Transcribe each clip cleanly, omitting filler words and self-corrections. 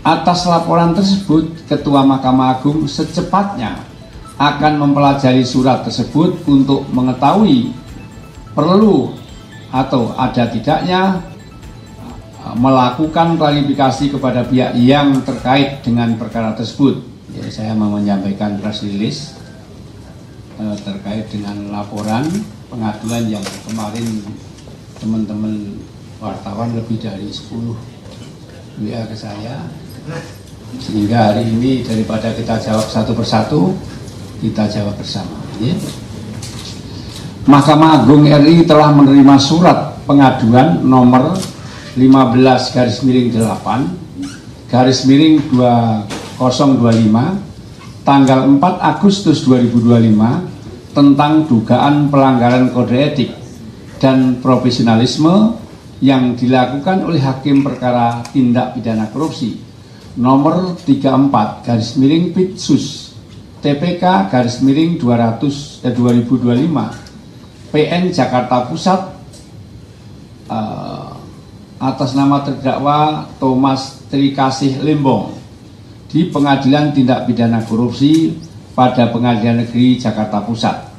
Atas laporan tersebut, Ketua Mahkamah Agung secepatnya akan mempelajari surat tersebut untuk mengetahui perlu atau ada tidaknya melakukan klarifikasi kepada pihak yang terkait dengan perkara tersebut. Jadi saya mau menyampaikan press release terkait dengan laporan pengaduan yang kemarin teman-teman wartawan lebih dari 10 WA ke saya, sehingga hari ini daripada kita jawab satu persatu, kita jawab bersama. Ya. Mahkamah Agung RI telah menerima surat pengaduan nomor 15-8/2025 tanggal 4 Agustus 2025 tentang dugaan pelanggaran kode etik dan profesionalisme yang dilakukan oleh Hakim Perkara Tindak Pidana Korupsi nomor 34/Pitsus TPK/200/2025 PN Jakarta Pusat atas nama terdakwa Thomas Trikasih Limbong di Pengadilan Tindak Pidana Korupsi pada Pengadilan Negeri Jakarta Pusat.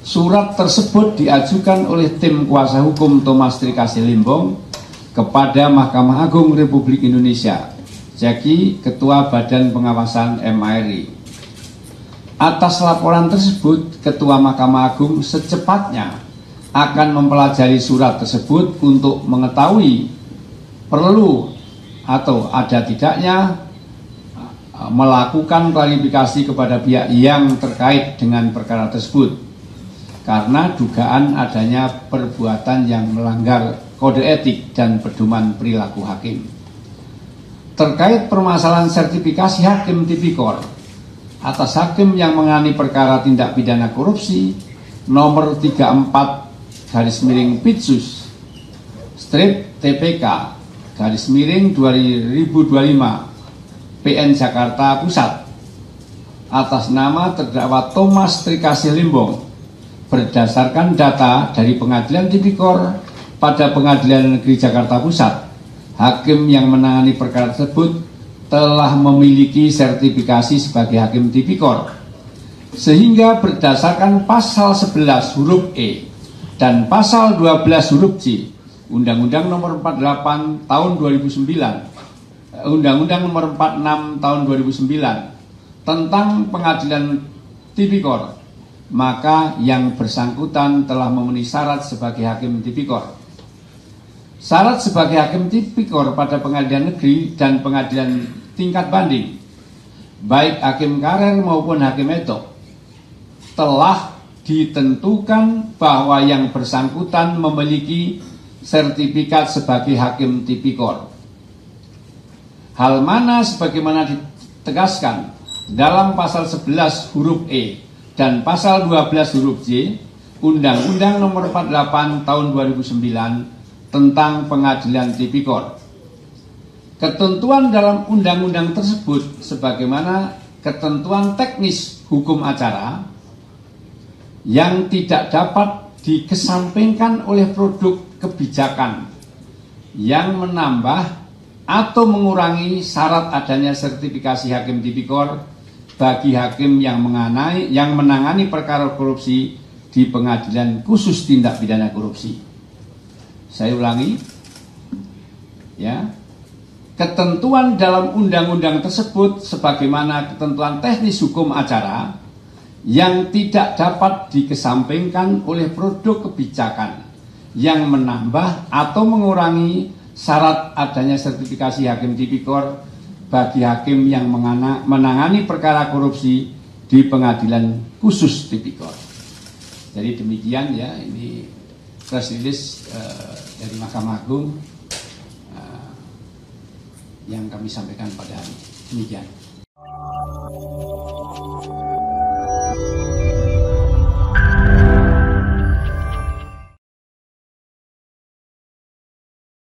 Surat tersebut diajukan oleh tim kuasa hukum Thomas Trikasih Limbong kepada Mahkamah Agung Republik Indonesia, Jaki, Ketua Badan Pengawasan MARI. Atas laporan tersebut, Ketua Mahkamah Agung secepatnya akan mempelajari surat tersebut untuk mengetahui perlu atau ada tidaknya melakukan klarifikasi kepada pihak yang terkait dengan perkara tersebut karena dugaan adanya perbuatan yang melanggar kode etik dan pedoman perilaku hakim. Terkait permasalahan sertifikasi hakim tipikor atas hakim yang menangani perkara tindak pidana korupsi nomor 34/Pitsus TPK/2025 PN Jakarta Pusat atas nama terdakwa Thomas Trikasih Limbong berdasarkan data dari Pengadilan Tipikor pada Pengadilan Negeri Jakarta Pusat, hakim yang menangani perkara tersebut telah memiliki sertifikasi sebagai hakim tipikor, sehingga berdasarkan pasal 11 huruf E dan pasal 12 huruf J Undang-Undang Nomor 48 Tahun 2009, Undang-Undang Nomor 46 Tahun 2009 tentang Pengadilan Tipikor, maka yang bersangkutan telah memenuhi syarat sebagai hakim tipikor. Syarat sebagai hakim tipikor pada pengadilan negeri dan pengadilan tingkat banding, baik hakim karer maupun hakim etok, telah ditentukan bahwa yang bersangkutan memiliki sertifikat sebagai hakim tipikor. Hal mana sebagaimana ditegaskan dalam pasal 11 huruf E dan pasal 12 huruf J Undang-Undang Nomor 48 Tahun 2009 tentang Pengadilan Tipikor. Ketentuan dalam undang-undang tersebut sebagaimana ketentuan teknis hukum acara yang tidak dapat dikesampingkan oleh produk kebijakan yang menambah atau mengurangi syarat adanya sertifikasi hakim tipikor bagi hakim yang menangani perkara korupsi di Pengadilan Khusus Tindak Pidana Korupsi. Saya ulangi, ya, ketentuan dalam undang-undang tersebut sebagaimana ketentuan teknis hukum acara yang tidak dapat dikesampingkan oleh produk kebijakan yang menambah atau mengurangi syarat adanya sertifikasi hakim tipikor bagi hakim yang menangani perkara korupsi di Pengadilan Khusus Tipikor. Jadi demikian ya, ini press release dari Mahkamah Agung yang kami sampaikan pada hari ini. Demikian.